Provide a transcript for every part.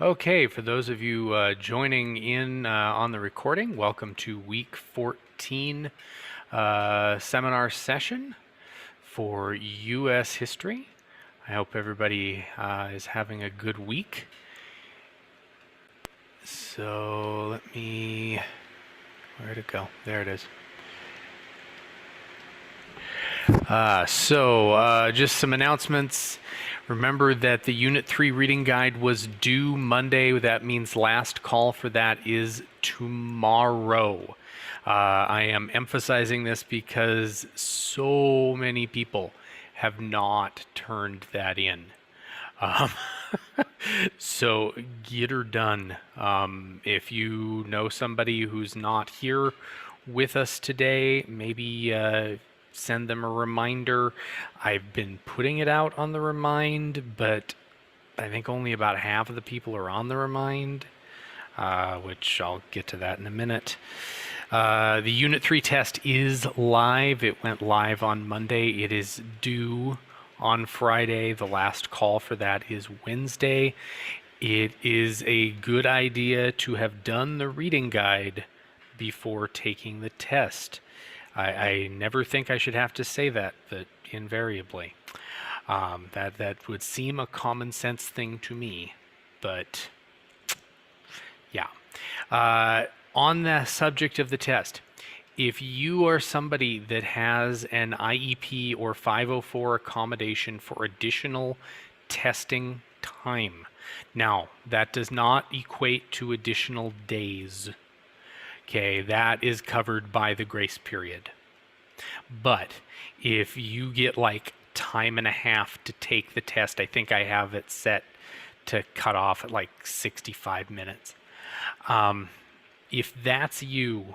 Okay, for those of you joining in on the recording, welcome to week 14 seminar session for U.S. history. I hope everybody is having a good week. So let me, where'd it go? There it is. Just some announcements. Remember that the Unit 3 reading guide was due Monday. That means last call for that is tomorrow. I am emphasizing this because so many people have not turned that in. Um, so get her done. If you know somebody who's not here with us today, maybe send them a reminder. I've been putting it out on the remind, but I think only about half of the people are on the remind, which I'll get to that in a minute. The Unit 3 test is live. It went live on Monday. It is due on Friday. The last call for that is Wednesday. It is a good idea to have done the reading guide before taking the test. I never think I should have to say that, but invariably. That would seem a common sense thing to me, but yeah. On the subject of the test, if you are somebody that has an IEP or 504 accommodation for additional testing time, now that does not equate to additional days. Okay, that is covered by the grace period. But if you get like time and a half to take the test, I think I have it set to cut off at like 65 minutes. If that's you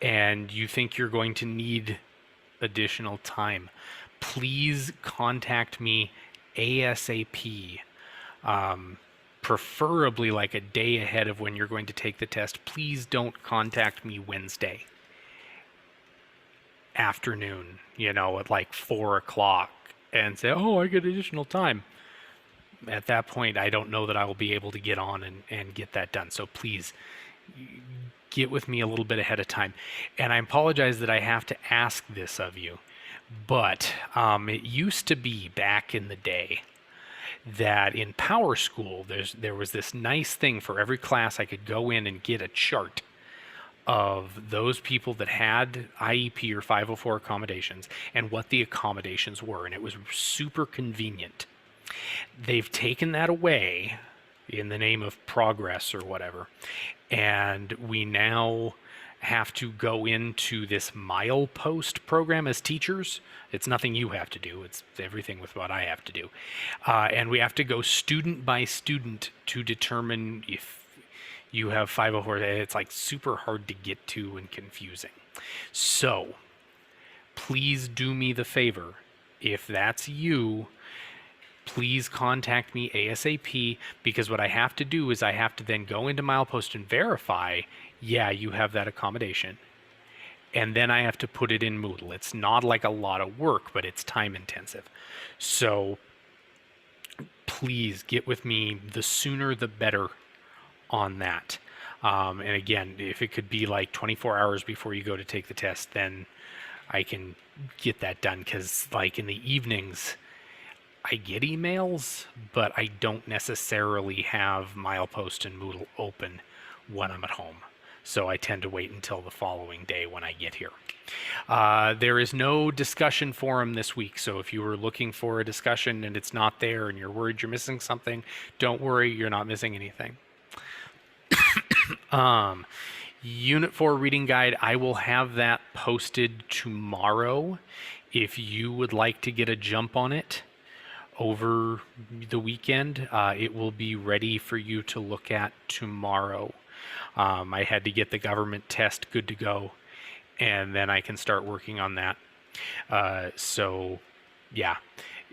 and you think you're going to need additional time, please contact me ASAP. Preferably like a day ahead of when you're going to take the test. Please don't contact me Wednesday afternoon, at like 4 o'clock and say, oh, I get additional time. At that point, I don't know that I will be able to get on and get that done. So please get with me a little bit ahead of time. And I apologize that I have to ask this of you, but it used to be back in the day that in Power School, there was this nice thing for every class I could go in and get a chart of those people that had IEP or 504 accommodations and what the accommodations were, and it was super convenient. They've taken that away in the name of progress or whatever, and we now have to go into this milepost program as teachers. It's nothing you have to do. It's everything with what I have to do. And we have to go student by student to determine if you have 504. It's like super hard to get to and confusing. So please do me the favor. If that's you, please contact me ASAP, because what I have to do is I have to then go into milepost and verify, yeah, you have that accommodation. And then I have to put it in Moodle. It's not like a lot of work, but it's time intensive. So please get with me. The sooner the better on that. And again, if it could be like 24 hours before you go to take the test, then I can get that done, because like in the evenings, I get emails, but I don't necessarily have milepost and Moodle open when I'm at home. So I tend to wait until the following day when I get here. There is no discussion forum this week, so if you were looking for a discussion and it's not there and you're worried you're missing something, don't worry, you're not missing anything. Unit 4 reading guide, I will have that posted tomorrow. If you would like to get a jump on it over the weekend, it will be ready for you to look at tomorrow. I had to get the government test good to go, and then I can start working on that. So yeah,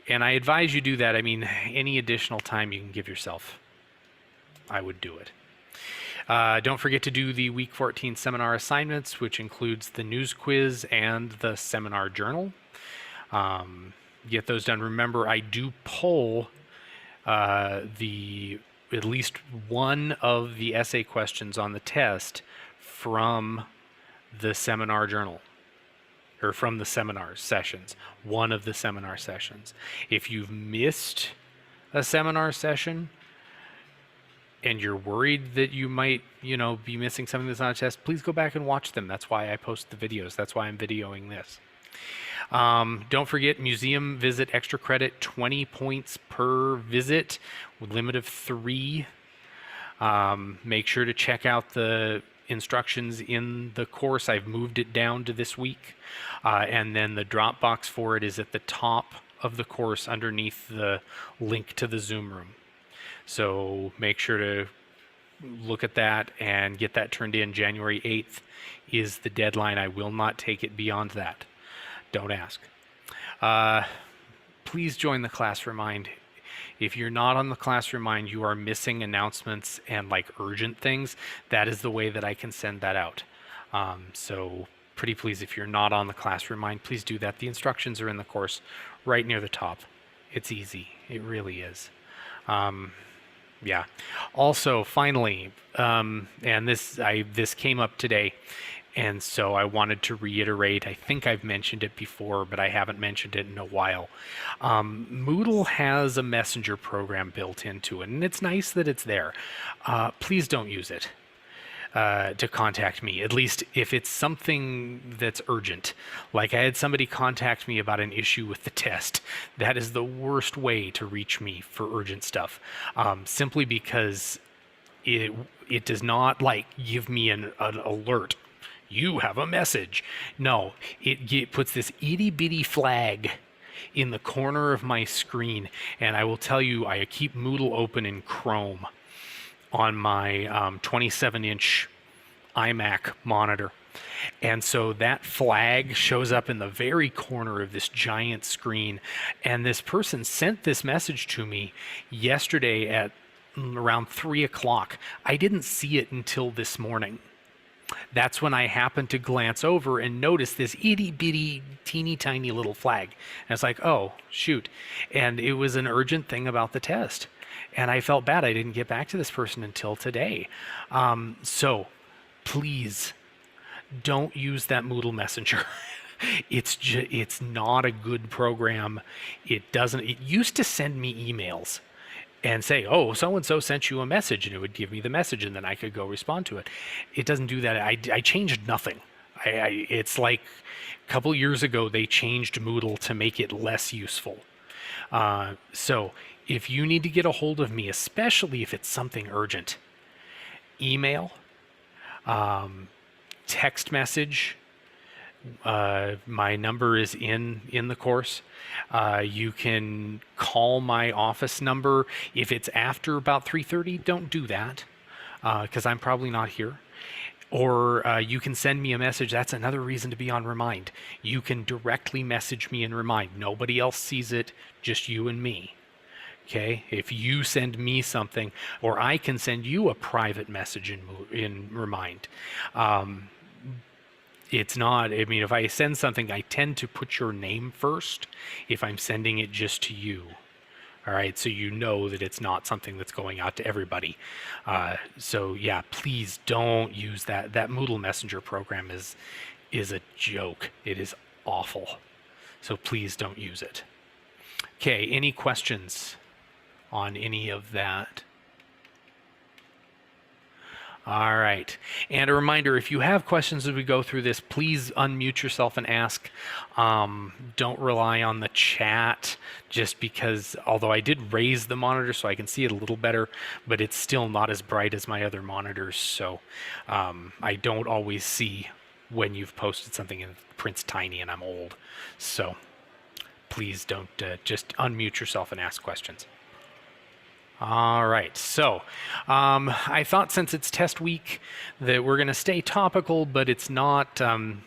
and I advise you do that. I mean, any additional time you can give yourself, I would do it. Don't forget to do the week 14 seminar assignments, which includes the news quiz and the seminar journal. Get those done. Remember, I do poll the at least one of the essay questions on the test from the seminar journal, or from the seminar sessions, one of the seminar sessions. If you've missed a seminar session and you're worried that you might, be missing something that's on a test, please go back and watch them. That's why I post the videos. That's why I'm videoing this. Don't forget, museum visit extra credit, 20 points per visit, with limit of 3. Make sure to check out the instructions in the course. I've moved it down to this week. And then the Dropbox for it is at the top of the course underneath the link to the Zoom room. So make sure to look at that and get that turned in. January 8th is the deadline. I will not take it beyond that. Don't ask. Please join the Class Remind. If you're not on the Class Remind, you are missing announcements and like urgent things. That is the way that I can send that out. So pretty please, if you're not on the Class Remind, please do that. The instructions are in the course right near the top. It's easy. It really is. Yeah. Also, finally, and this came up today, and so I wanted to reiterate. I think I've mentioned it before, but I haven't mentioned it in a while. Moodle has a messenger program built into it, and it's nice that it's there. Please don't use it to contact me, at least if it's something that's urgent. Like I had somebody contact me about an issue with the test. That is the worst way to reach me for urgent stuff, simply because it does not like give me an alert. You have a message. No, it puts this itty bitty flag in the corner of my screen, and I will tell you, I keep Moodle open in Chrome on my 27-inch iMac monitor. And so that flag shows up in the very corner of this giant screen. And this person sent this message to me yesterday at around 3 o'clock. I didn't see it until this morning. That's when I happened to glance over and notice this itty bitty teeny tiny little flag. And it's like, oh, shoot. And it was an urgent thing about the test. And I felt bad I didn't get back to this person until today. So please don't use that Moodle Messenger. It's not a good program. It used to send me emails and say, oh, so-and-so sent you a message, and it would give me the message, and then I could go respond to it. It doesn't do that. I changed nothing. It's like a couple years ago, they changed Moodle to make it less useful. So if you need to get a hold of me, especially if it's something urgent, email, text message. My number is in the course. You can call my office number. If it's after about 3:30, don't do that, because I'm probably not here. Or you can send me a message. That's another reason to be on Remind. You can directly message me in Remind. Nobody else sees it, just you and me. Okay, if you send me something, or I can send you a private message in Remind. It's not, I mean, if I send something, I tend to put your name first if I'm sending it just to you. All right, so you know that it's not something that's going out to everybody. So yeah, please don't use that. That Moodle Messenger program is a joke. It is awful. So please don't use it. Okay, any questions on any of that? All right. And a reminder, if you have questions as we go through this, please unmute yourself and ask. Don't rely on the chat, just because, although I did raise the monitor so I can see it a little better, but it's still not as bright as my other monitors. So I don't always see when you've posted something and it prints tiny and I'm old. So please don't, just unmute yourself and ask questions. All right, so I thought since it's test week that we're going to stay topical, but it's not,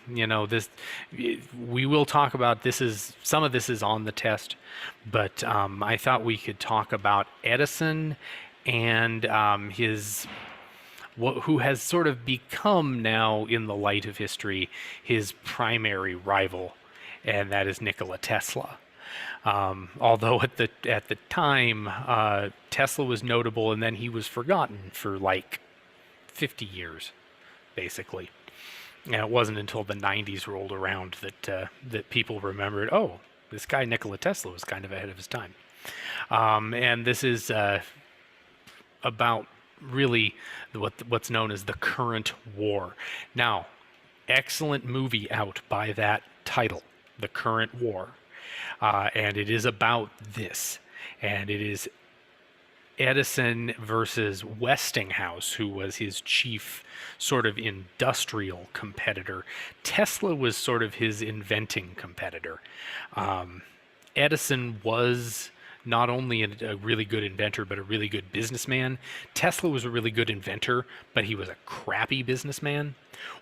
we will talk about some of this is on the test, but I thought we could talk about Edison and who has sort of become now, in the light of history, his primary rival, and that is Nikola Tesla. Although at the time, Tesla was notable, and then he was forgotten for like 50 years, basically. And it wasn't until the 90s rolled around that people remembered, oh, this guy Nikola Tesla was kind of ahead of his time. And this is about really what's known as the current war. Now, excellent movie out by that title, The Current War. And it is about this. And it is Edison versus Westinghouse, who was his chief sort of industrial competitor. Tesla was sort of his inventing competitor. Edison was not only a really good inventor, but a really good businessman. Tesla was a really good inventor, but he was a crappy businessman.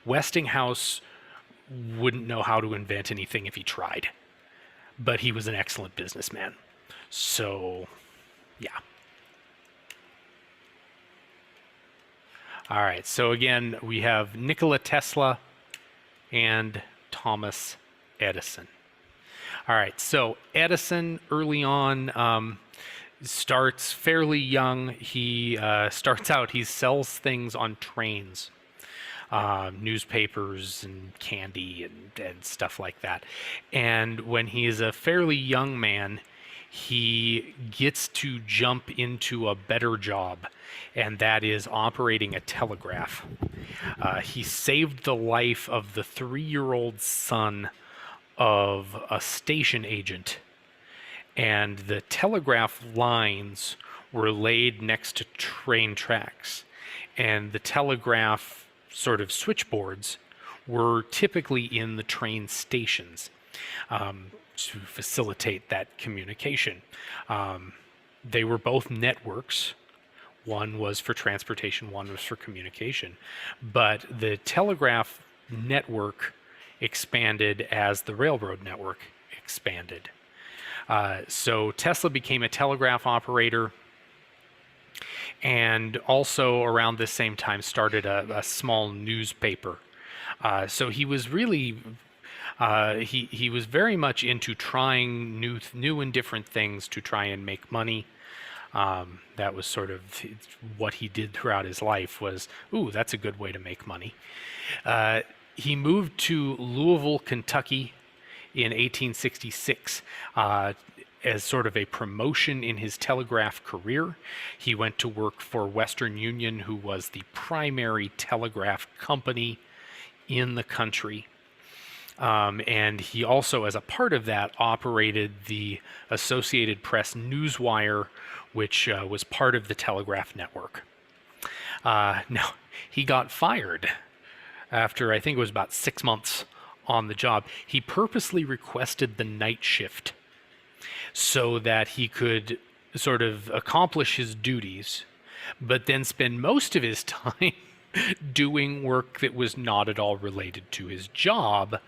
Westinghouse wouldn't know how to invent anything if he tried, but he was an excellent businessman. So, yeah. All right, so again, we have Nikola Tesla and Thomas Edison. All right, so Edison early on starts fairly young. He starts out, he sells things on trains, newspapers and candy and stuff like that. And when he is a fairly young man, he gets to jump into a better job, and that is operating a telegraph. He saved the life of the 3-year-old son of a station agent, and the telegraph lines were laid next to train tracks, and the telegraph sort of switchboards were typically in the train stations to facilitate that communication. They were both networks. One was for transportation, one was for communication. But the telegraph network expanded as the railroad network expanded. So Tesla became a telegraph operator, and also around this same time started a small newspaper. So he was really he was very much into trying new and different things to try and make money. That was sort of what he did throughout his life was, ooh, that's a good way to make money. He moved to Louisville, Kentucky in 1866 as sort of a promotion in his telegraph career. He went to work for Western Union, who was the primary telegraph company in the country. And he also, as a part of that, operated the Associated Press Newswire, which was part of the telegraph network. Now, he got fired after, I think it was about 6 months on the job. He purposely requested the night shift so that he could sort of accomplish his duties, but then spend most of his time doing work that was not at all related to his job,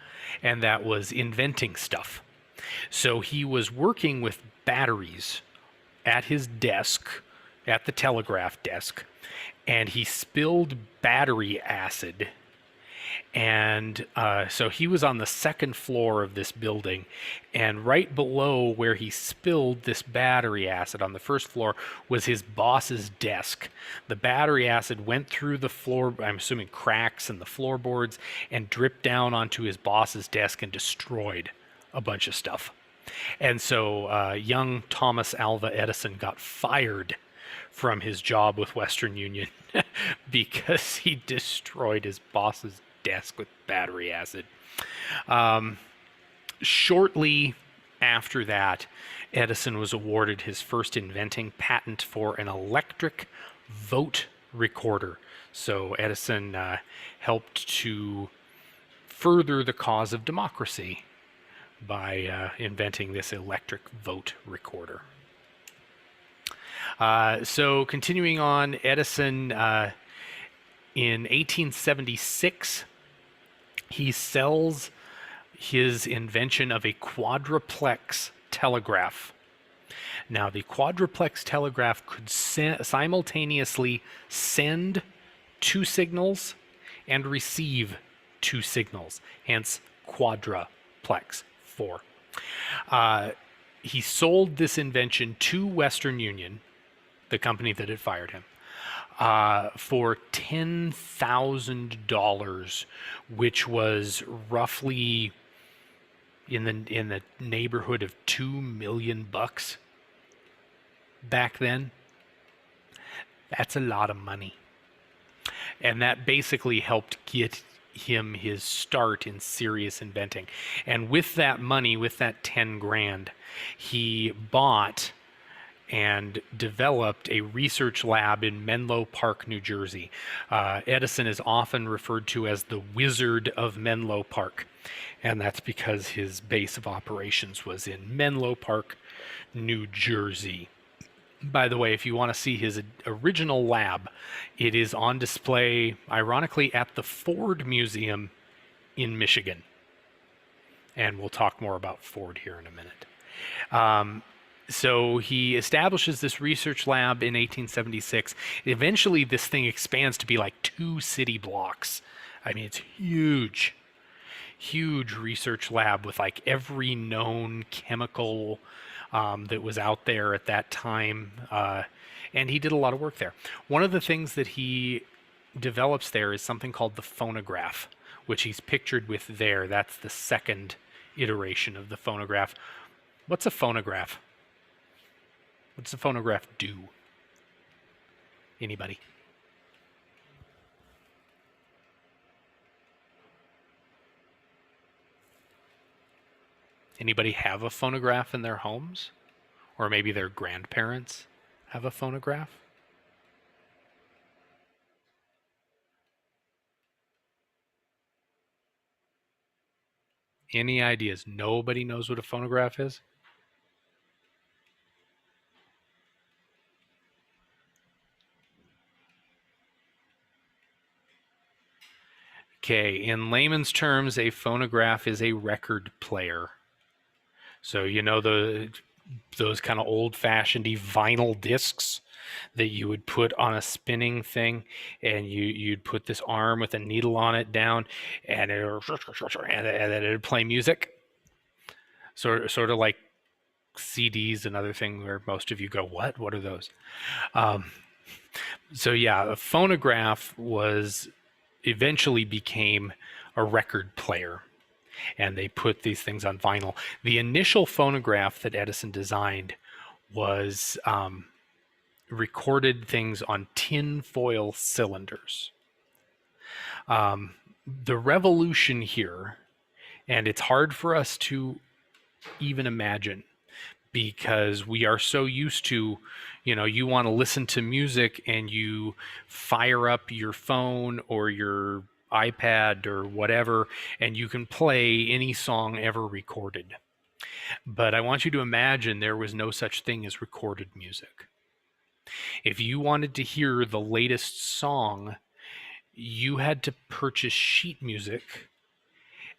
and that was inventing stuff. So he was working with batteries at his desk, at the telegraph desk, and he spilled battery acid. And so he was on the second floor of this building, and right below where he spilled this battery acid on the first floor was his boss's desk. The battery acid went through the floor, I'm assuming cracks in the floorboards, and dripped down onto his boss's desk and destroyed a bunch of stuff. And so young Thomas Alva Edison got fired from his job with Western Union because he destroyed his boss's desk with battery acid. Shortly after that, Edison was awarded his first inventing patent for an electric vote recorder. So Edison helped to further the cause of democracy by inventing this electric vote recorder. So continuing on, Edison in 1876, he sells his invention of a quadruplex telegraph. Now, the quadruplex telegraph could simultaneously send 2 signals and receive 2 signals, hence quadruplex, 4. he sold this invention to Western Union, the company that had fired him, for $10,000, which was roughly in the neighborhood of $2 million back then. That's a lot of money, and that basically helped get him his start in serious inventing. And with that money, with that 10 grand, he bought and developed a research lab in Menlo Park, New Jersey. Edison is often referred to as the Wizard of Menlo Park, and that's because his base of operations was in Menlo Park, New Jersey. By the way, if you want to see his original lab, it is on display, ironically, at the Ford Museum in Michigan. And we'll talk more about Ford here in a minute. So he establishes this research lab in 1876. Eventually, this thing expands to be like 2 city blocks. I mean, it's huge. Huge research lab with like every known chemical that was out there at that time. And he did a lot of work there. One of the things that he develops there is something called the phonograph, which he's pictured with there. That's the second iteration of the phonograph. What's a phonograph? What does a phonograph do? Anybody? Anybody have a phonograph in their homes? Or maybe their grandparents have a phonograph? Any ideas? Nobody knows what a phonograph is? Okay, in layman's terms, a phonograph is a record player. So you know those kind of old-fashioned vinyl discs that you would put on a spinning thing, and you'd put this arm with a needle on it down, and then it would play music. Sort of like CDs, another thing where most of you go, "What? What are those?" So yeah, a phonograph was eventually became a record player, and they put these things on vinyl. The initial phonograph that Edison designed was recorded things on tin foil cylinders. The revolution here, and it's hard for us to even imagine because we are so used to, you want to listen to music and you fire up your phone or your iPad or whatever, and you can play any song ever recorded. But I want you to imagine there was no such thing as recorded music. If you wanted to hear the latest song, you had to purchase sheet music,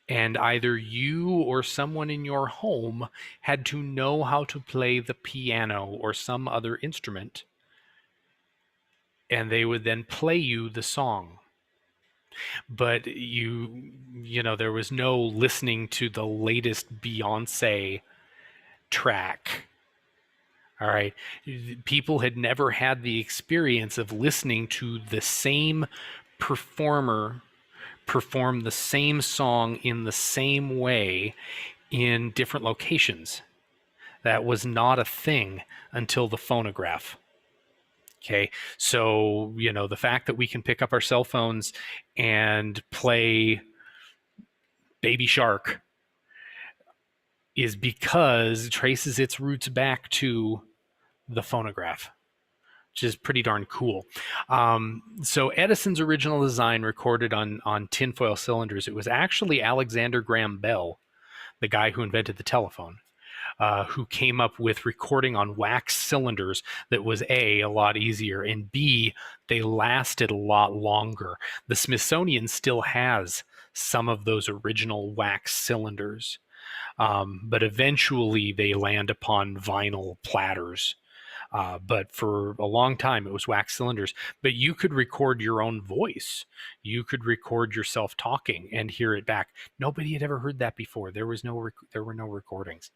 and either you or someone in your home had to know how to play the piano or some other instrument, and they would then play you the song. But there was no listening to the latest Beyonce track. All right. People had never had the experience of listening to the same performer perform the same song in the same way in different locations. That was not a thing until the phonograph. Okay, so the fact that we can pick up our cell phones and play Baby Shark is because it traces its roots back to the phonograph, which is pretty darn cool. So Edison's original design recorded on tinfoil cylinders, it was actually Alexander Graham Bell, the guy who invented the telephone, who came up with recording on wax cylinders that was a lot easier, and B, they lasted a lot longer. The Smithsonian still has some of those original wax cylinders, but eventually they land upon vinyl platters. But for a long time, it was wax cylinders. But you could record your own voice. You could record yourself talking and hear it back. Nobody had ever heard that before. There were no recordings.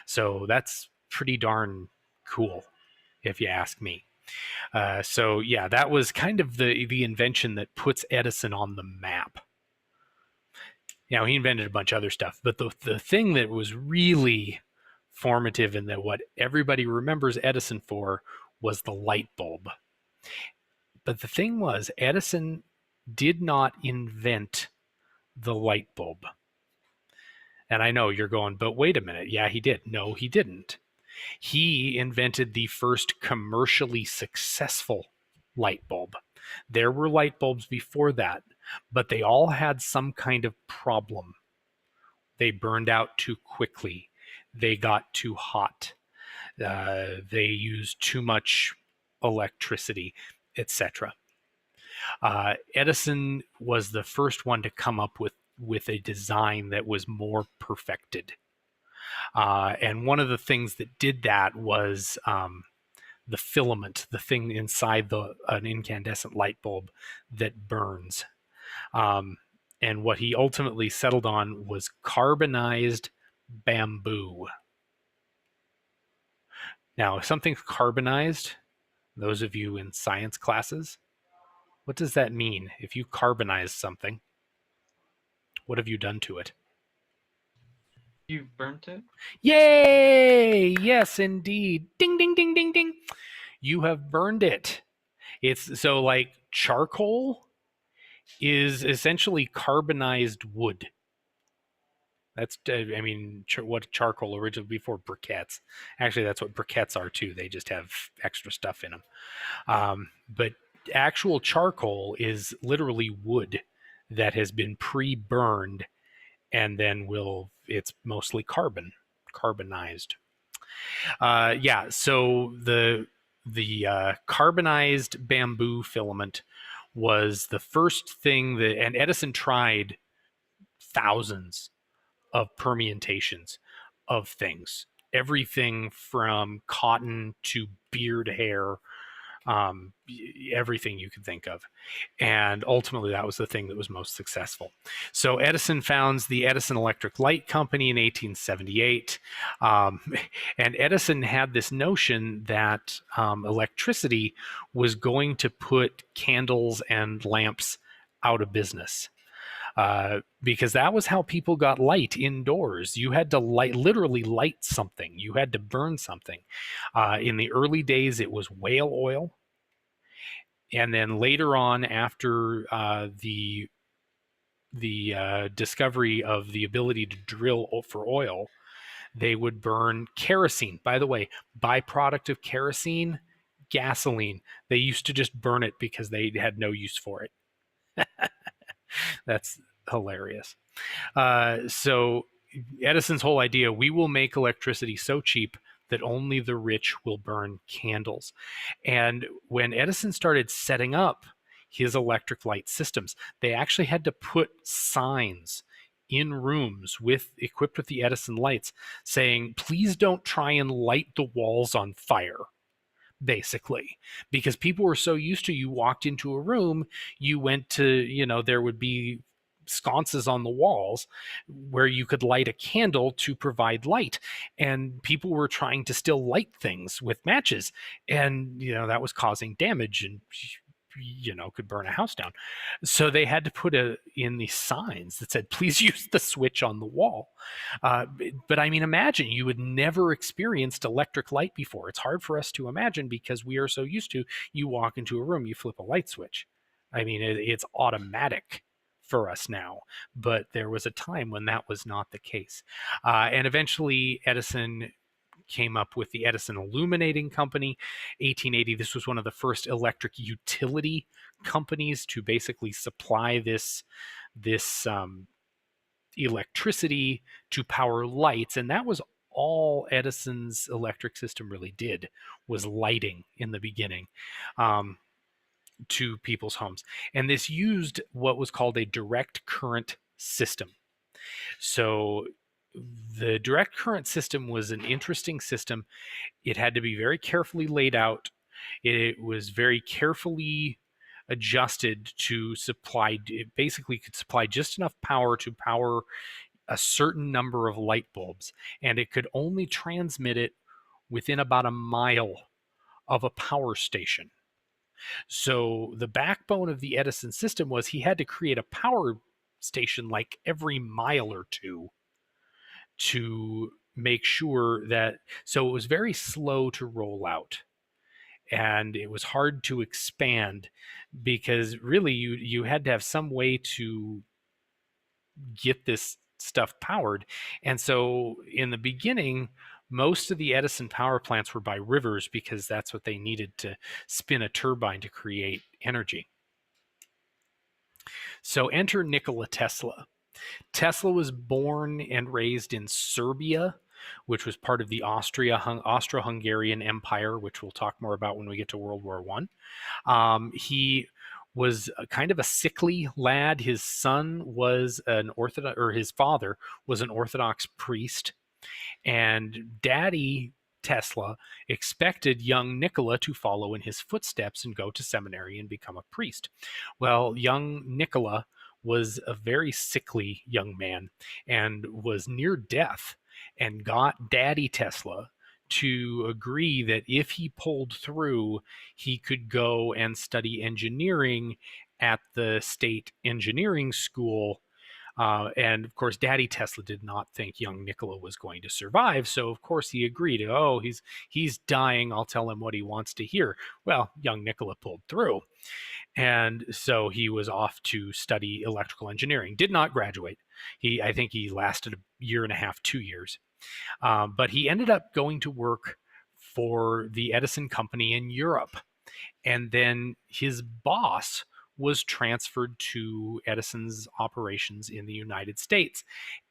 So that's pretty darn cool, if you ask me. So yeah, that was kind of the invention that puts Edison on the map. He invented a bunch of other stuff, but the thing that was really formative and that what everybody remembers Edison for was the light bulb. But the thing was, Edison did not invent the light bulb. And I know you're going, but wait a minute. Yeah, he did. No, he didn't. He invented the first commercially successful light bulb. There were light bulbs before that, but they all had some kind of problem. They burned out too quickly. They got too hot. They used too much electricity, etc. Edison was the first one to come up with a design that was more perfected. And one of the things that did that was the filament, the thing inside an incandescent light bulb that burns. And what he ultimately settled on was carbonized bamboo. Now, if something's carbonized, those of you in science classes, what does that mean? If you carbonize something, what have you done to it? You burnt it? Yay! Yes, indeed. Ding, ding, ding, ding, ding. You have burned it. It's so like charcoal is essentially carbonized wood. That's, I mean, what charcoal originally before briquettes. Actually, that's what briquettes are too. They just have extra stuff in them. But actual charcoal is literally wood that has been pre-burned, and then it's mostly carbonized. Yeah. So the carbonized bamboo filament was the first thing that, and Edison tried thousands of permutations of things, everything from cotton to beard hair, everything you could think of. And ultimately, that was the thing that was most successful. So Edison founds the Edison Electric Light Company in 1878. And Edison had this notion that electricity was going to put candles and lamps out of business. Because that was how people got light indoors. You had to literally light something. You had to burn something. In the early days, it was whale oil, and then later on, after the discovery of the ability to drill for oil, they would burn kerosene. By the way, byproduct of kerosene, gasoline. They used to just burn it because they had no use for it. That's hilarious. So Edison's whole idea, we will make electricity so cheap that only the rich will burn candles. And when Edison started setting up his electric light systems, they actually had to put signs in rooms equipped with the Edison lights saying, please don't try and light the walls on fire. Basically, because people were so used to, you walked into a room, you went to, there would be sconces on the walls where you could light a candle to provide light, and people were trying to still light things with matches, and that was causing damage and could burn a house down. So they had to put in these signs that said, please use the switch on the wall. But I mean, imagine you had never experienced electric light before. It's hard for us to imagine because we are so used to, you walk into a room, you flip a light switch. I mean, it's automatic for us now, but there was a time when that was not the case. And eventually Edison came up with the Edison Illuminating Company, 1880. This was one of the first electric utility companies to basically supply this electricity to power lights, and that was all Edison's electric system really did, was lighting in the beginning. To people's homes. And this used what was called a direct current system. So the direct current system was an interesting system. It had to be very carefully laid out. It was very carefully adjusted to supply, it basically could supply just enough power to power a certain number of light bulbs, and it could only transmit it within about a mile of a power station. So the backbone of the Edison system was he had to create a power station like every mile or two to make sure that, so it was very slow to roll out and it was hard to expand because really you had to have some way to get this stuff powered. And so in the beginning, most of the Edison power plants were by rivers because that's what they needed to spin a turbine to create energy. So enter Nikola Tesla. Tesla was born and raised in Serbia, which was part of the Austro-Hungarian Empire, which we'll talk more about when we get to World War One. He was kind of a sickly lad. His son was an Orthodox, or his father was an Orthodox priest, and Daddy Tesla expected young Nikola to follow in his footsteps and go to seminary and become a priest. Well, young Nikola was a very sickly young man and was near death, and got Daddy Tesla to agree that if he pulled through, he could go and study engineering at the state engineering school. And of course, Daddy Tesla did not think young Nikola was going to survive, so of course he agreed. Oh, he's dying. I'll tell him what he wants to hear. Well, young Nikola pulled through, and so he was off to study electrical engineering. Did not graduate. I think he lasted a year and a half, 2 years, but he ended up going to work for the Edison company in Europe, and then his boss was transferred to Edison's operations in the United States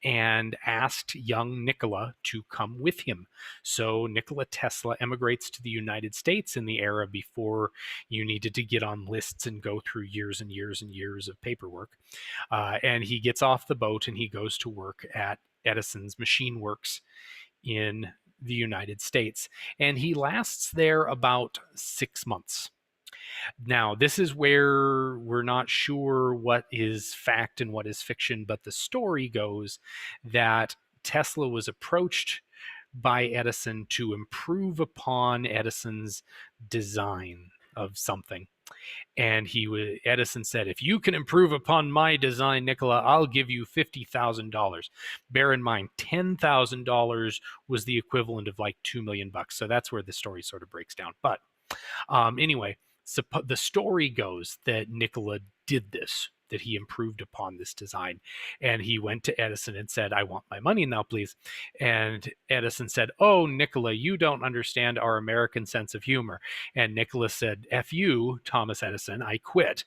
and asked young Nikola to come with him. So Nikola Tesla emigrates to the United States in the era before you needed to get on lists and go through years and years and years of paperwork. And he gets off the boat and he goes to work at Edison's Machine Works in the United States. And he lasts there about 6 months. Now, this is where we're not sure what is fact and what is fiction, but the story goes that Tesla was approached by Edison to improve upon Edison's design of something. And Edison said, if you can improve upon my design, Nikola, I'll give you $50,000. Bear in mind, $10,000 was the equivalent of like $2 million. So that's where the story sort of breaks down. But anyway, so the story goes that Nikola did this, that he improved upon this design. And he went to Edison and said, I want my money now, please. And Edison said, oh, Nikola, you don't understand our American sense of humor. And Nikola said, F you, Thomas Edison, I quit.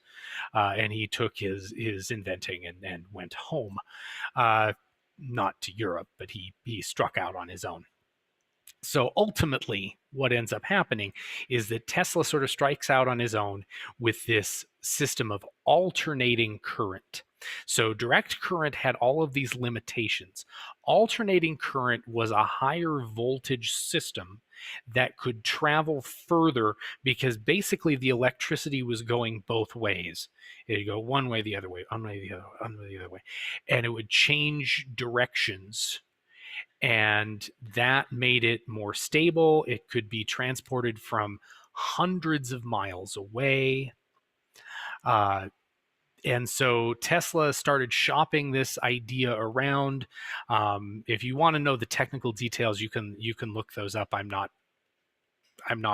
And he took his inventing and went home. Not to Europe, but he struck out on his own. So ultimately, what ends up happening is that Tesla sort of strikes out on his own with this system of alternating current. So direct current had all of these limitations. Alternating current was a higher voltage system that could travel further because basically the electricity was going both ways. It'd go one way, the other way, one way, the other, one way, the other way, and it would change directions, and that made it more stable. It could be transported from hundreds of miles away. And so Tesla started shopping this idea around. If you want to know the technical details, you can look those up. I'm not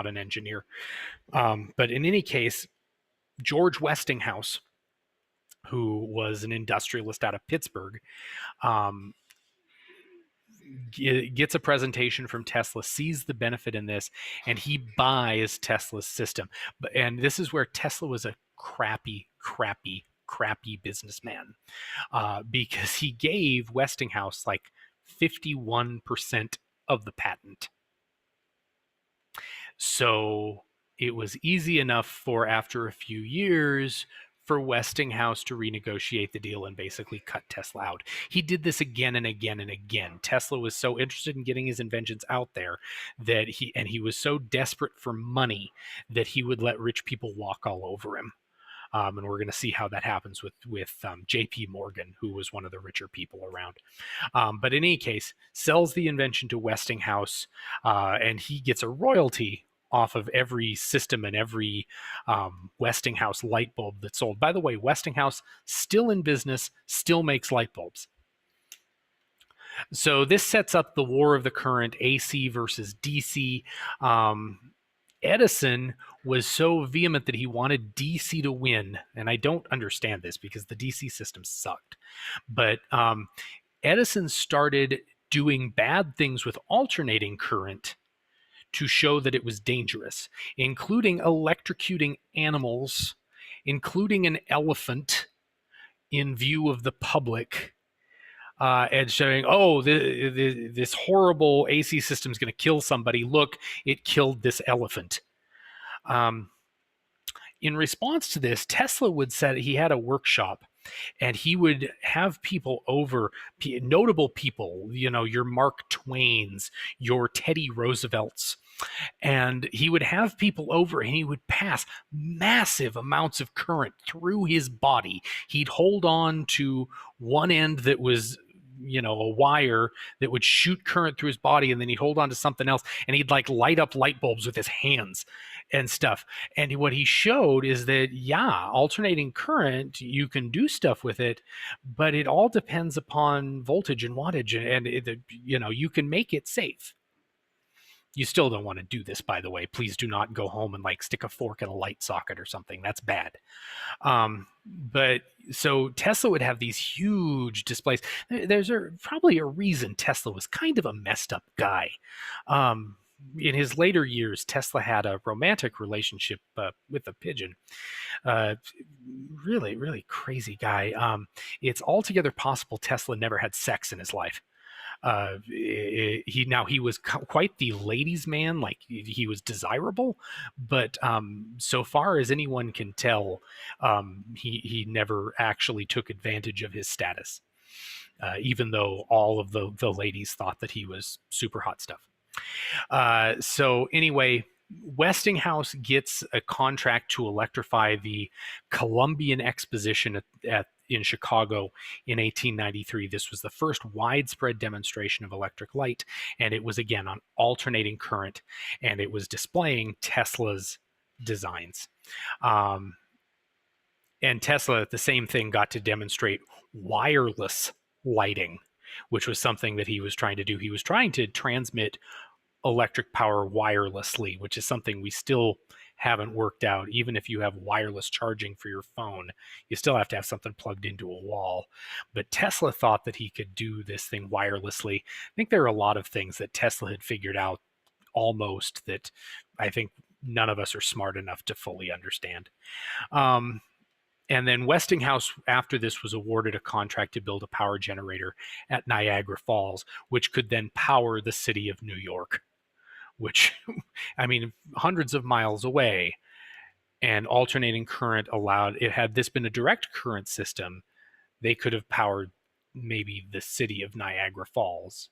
an engineer, but in any case, George Westinghouse, who was an industrialist out of Pittsburgh, gets a presentation from Tesla, sees the benefit in this, and he buys Tesla's system. And this is where Tesla was a crappy businessman, because he gave Westinghouse like 51% of the patent. So it was easy enough for, after a few years, for Westinghouse to renegotiate the deal and basically cut Tesla out. He did this again and again and again. Tesla was so interested in getting his inventions out there that he was so desperate for money that he would let rich people walk all over him. And we're going to see how that happens with J.P. Morgan, who was one of the richer people around. But in any case, sells the invention to Westinghouse, and he gets a royalty off of every system and every Westinghouse light bulb that's sold. By the way, Westinghouse still in business, still makes light bulbs. So this sets up the war of the current, AC versus DC. Edison was so vehement that he wanted DC to win, and I don't understand this because the DC system sucked. But Edison started doing bad things with alternating current to show that it was dangerous, including electrocuting animals, including an elephant in view of the public, and showing, oh, this horrible AC system is going to kill somebody. Look, it killed this elephant. In response to this, Tesla would say he had a workshop, and he would have people over, notable people, your Mark Twains, your Teddy Roosevelts, and he would have people over and he would pass massive amounts of current through his body. He'd hold on to one end that was a wire that would shoot current through his body, and then he'd hold on to something else, and he'd like light up light bulbs with his hands and stuff. And what he showed is that, yeah, alternating current, you can do stuff with it, but it all depends upon voltage and wattage, and you can make it safe. You still don't want to do this, by the way. Please do not go home and like stick a fork in a light socket or something. That's bad. But so Tesla would have these huge displays. There's probably a reason Tesla was kind of a messed up guy. In his later years, Tesla had a romantic relationship with a pigeon. Really, really crazy guy. It's altogether possible Tesla never had sex in his life. He was quite the ladies' man, like he was desirable, but so far as anyone can tell, he never actually took advantage of his status, even though all of the ladies thought that he was super hot stuff. So anyway, Westinghouse gets a contract to electrify the Columbian Exposition in Chicago in 1893. This was the first widespread demonstration of electric light, and it was again on alternating current, and it was displaying Tesla's designs. And Tesla, the same thing, got to demonstrate wireless lighting, which was something that he was trying to do. He was trying to transmit electric power wirelessly, which is something we still haven't worked out. Even if you have wireless charging for your phone, you still have to have something plugged into a wall. But Tesla thought that he could do this thing wirelessly. I think there are a lot of things that Tesla had figured out almost that I think none of us are smart enough to fully understand. And then Westinghouse, after this, was awarded a contract to build a power generator at Niagara Falls, which could then power the city of New York, which, I mean, hundreds of miles away. And alternating current allowed, had this been a direct current system, they could have powered maybe the city of Niagara Falls,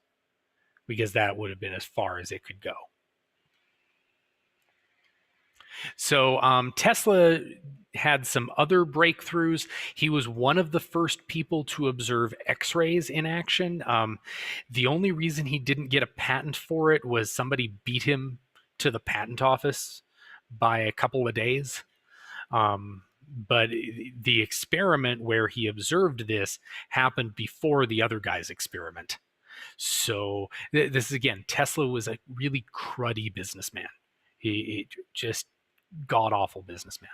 because that would have been as far as it could go. So Tesla had some other breakthroughs. He was one of the first people to observe X-rays in action. The only reason he didn't get a patent for it was somebody beat him to the patent office by a couple of days. But the experiment where he observed this happened before the other guy's experiment. So this is, again, Tesla was a really cruddy businessman. He just god-awful businessman.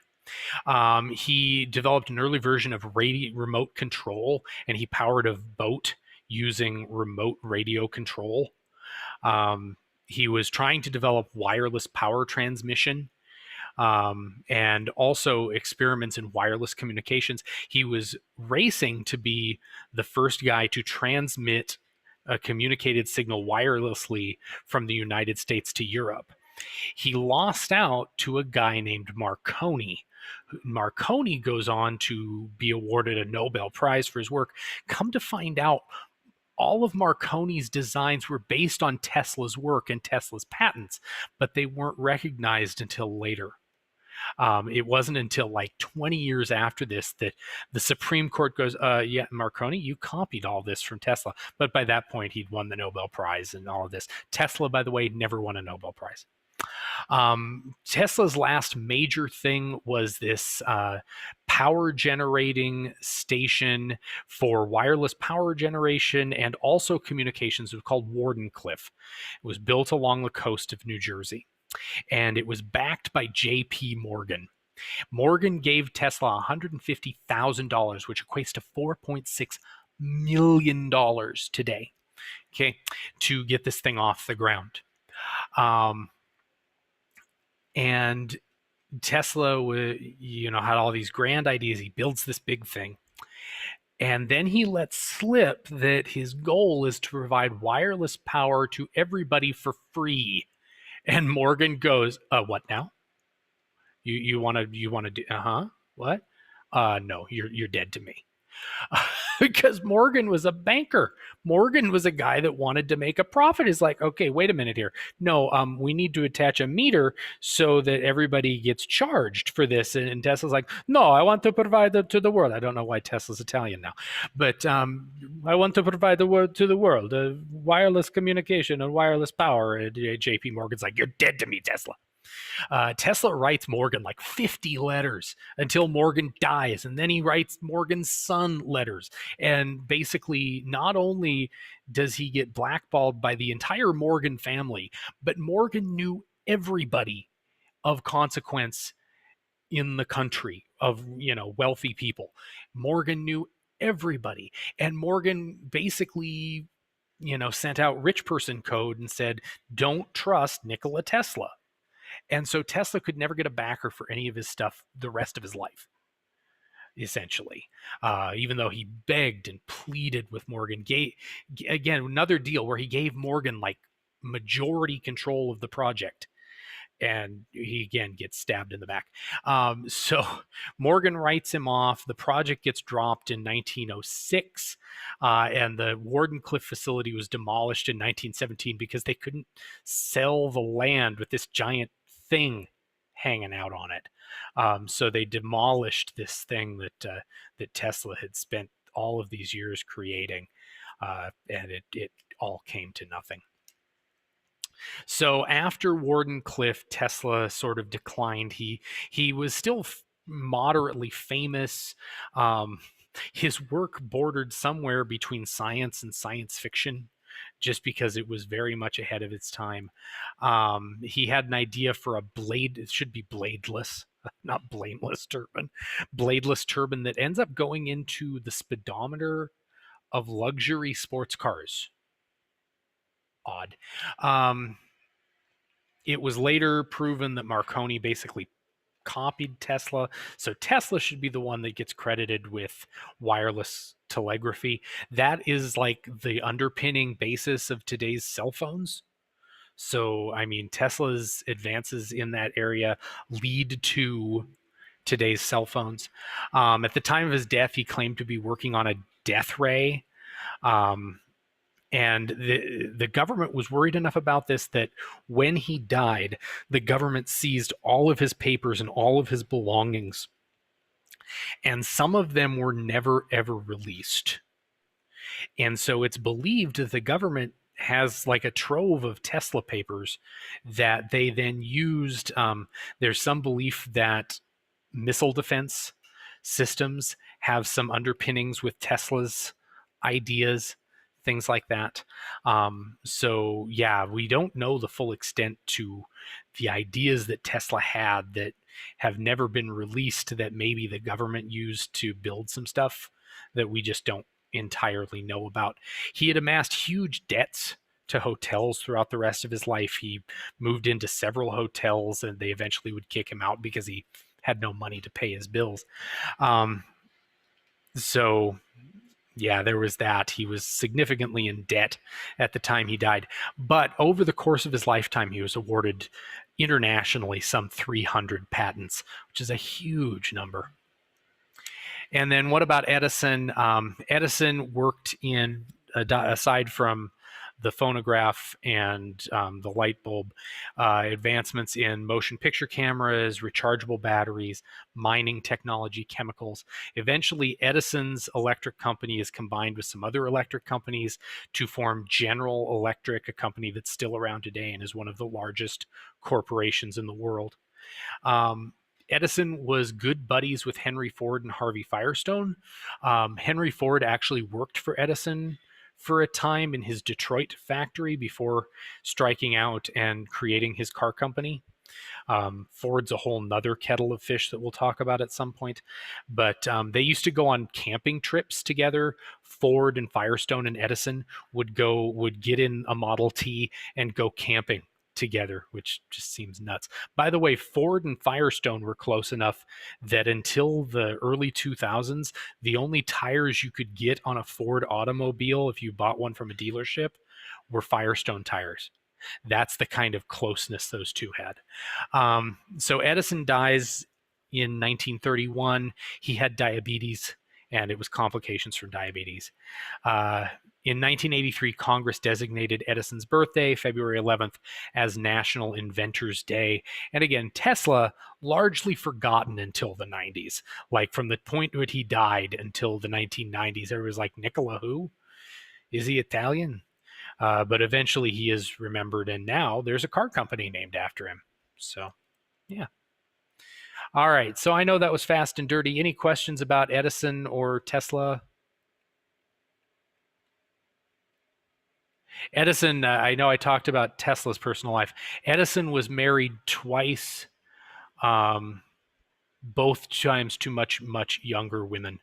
He developed an early version of remote control, and he powered a boat using remote radio control. He was trying to develop wireless power transmission, and also experiments in wireless communications. He was racing to be the first guy to transmit a communicated signal wirelessly from the United States to Europe. He lost out to a guy named Marconi. Marconi goes on to be awarded a Nobel Prize for his work. Come to find out, all of Marconi's designs were based on Tesla's work and Tesla's patents, but they weren't recognized until later. It wasn't until like 20 years after this that the Supreme Court goes, yeah, Marconi, you copied all this from Tesla. But by that point, he'd won the Nobel Prize and all of this. Tesla, by the way, never won a Nobel Prize. Tesla's last major thing was this power generating station for wireless power generation and also communications. It was called Wardenclyffe. It was built along the coast of New Jersey, and it was backed by J.P. Morgan. Morgan gave Tesla $150,000, which equates to $4.6 million today, okay, to get this thing off the ground. And Tesla, had all these grand ideas. He builds this big thing. And then he lets slip that his goal is to provide wireless power to everybody for free. And Morgan goes, what now? You want to do, what? No, you're dead to me. Because Morgan was a banker. Morgan was a guy that wanted to make a profit. He's like, okay, wait a minute here. No, we need to attach a meter so that everybody gets charged for this. And Tesla's like, no, I want to provide it to the world. I don't know why Tesla's Italian now, but I want to provide the word to the world, wireless communication and wireless power. And JP Morgan's like, you're dead to me, Tesla. Tesla writes Morgan like 50 letters until Morgan dies, and then he writes Morgan's son letters. And basically, not only does he get blackballed by the entire Morgan family, but Morgan knew everybody of consequence in the country, of wealthy people. Morgan knew everybody, and Morgan basically sent out rich person code and said, don't trust Nikola Tesla. And so Tesla could never get a backer for any of his stuff the rest of his life, essentially, even though he begged and pleaded with Morgan. Again, another deal where he gave Morgan like majority control of the project. And he again gets stabbed in the back. So Morgan writes him off. The project gets dropped in 1906, and the Wardenclyffe facility was demolished in 1917 because they couldn't sell the land with this giant thing hanging out on it. So they demolished this thing that Tesla had spent all of these years creating, and it all came to nothing. So after Wardenclyffe, Tesla sort of declined. He was still moderately famous. His work bordered somewhere between science and science fiction, just because it was very much ahead of its time. He had an idea for a blade. It should be bladeless, not blameless turbine. Bladeless turbine that ends up going into the speedometer of luxury sports cars. Odd. It was later proven that Marconi basically copied Tesla, so Tesla should be the one that gets credited with wireless telegraphy. That is like the underpinning basis of today's cell phones. So, I mean, Tesla's advances in that area lead to today's cell phones. At the time of his death, he claimed to be working on a death ray. And the government was worried enough about this that when he died, the government seized all of his papers and all of his belongings. And some of them were never, ever released. And so it's believed that the government has like a trove of Tesla papers that they then used. There's some belief that missile defense systems have some underpinnings with Tesla's ideas, things like that. So yeah, we don't know the full extent to the ideas that Tesla had that have never been released, that maybe the government used to build some stuff that we just don't entirely know about. He had amassed huge debts to hotels throughout the rest of his life. He moved into several hotels and they eventually would kick him out because he had no money to pay his bills. So yeah, there was that. He was significantly in debt at the time he died. But over the course of his lifetime, he was awarded internationally some 300 patents, which is a huge number. And then what about Edison? Edison worked in, aside from the phonograph and the light bulb, advancements in motion picture cameras, rechargeable batteries, mining technology, chemicals. Eventually, Edison's electric company is combined with some other electric companies to form General Electric, a company that's still around today and is one of the largest corporations in the world. Um, Edison was good buddies with Henry Ford and Harvey Firestone. Henry Ford actually worked for Edison for a time in his Detroit factory before striking out and creating his car company. Ford's a whole nother kettle of fish that we'll talk about at some point. But they used to go on camping trips together. Ford and Firestone and Edison would get in a Model T and go camping together, which just seems nuts. By the way, Ford and Firestone were close enough that until the early 2000s, the only tires you could get on a Ford automobile, if you bought one from a dealership, were Firestone tires. That's the kind of closeness those two had. So Edison dies in 1931. He had diabetes, and it was complications from diabetes. In 1983, Congress designated Edison's birthday, February 11th, as National Inventors Day. And again, Tesla, largely forgotten until the 90s. Like from the point that he died until the 1990s, everybody was like, Nikola who? Is he Italian? But eventually he is remembered, and now there's a car company named after him. So, yeah. All right. So I know that was fast and dirty. Any questions about Edison or Tesla? Edison, I know I talked about Tesla's personal life. Edison was married twice, um, both times to much younger women.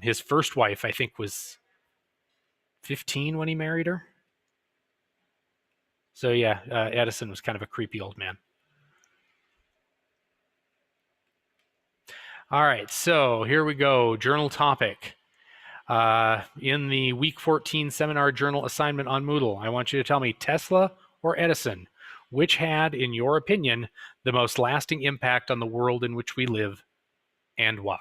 His first wife, I think, was 15 when he married her. So yeah, Edison was kind of a creepy old man. All right, so here we go. Journal topic. In the week 14 seminar journal assignment on Moodle, I want you to tell me Tesla or Edison, which had, in your opinion, the most lasting impact on the world in which we live, and why?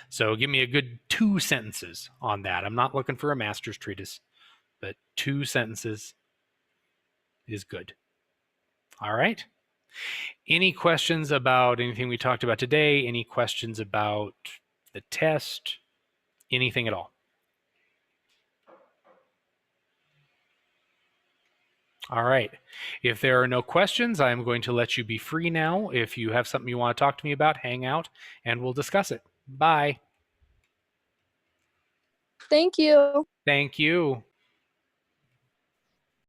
So give me a good 2 sentences on that. I'm not looking for a master's treatise, but 2 sentences is good. All right. Any questions about anything we talked about today? Any questions about the test? Anything at all? All right. If there are no questions, I'm going to let you be free now. If you have something you want to talk to me about, hang out and we'll discuss it. Bye. Thank you. Thank you.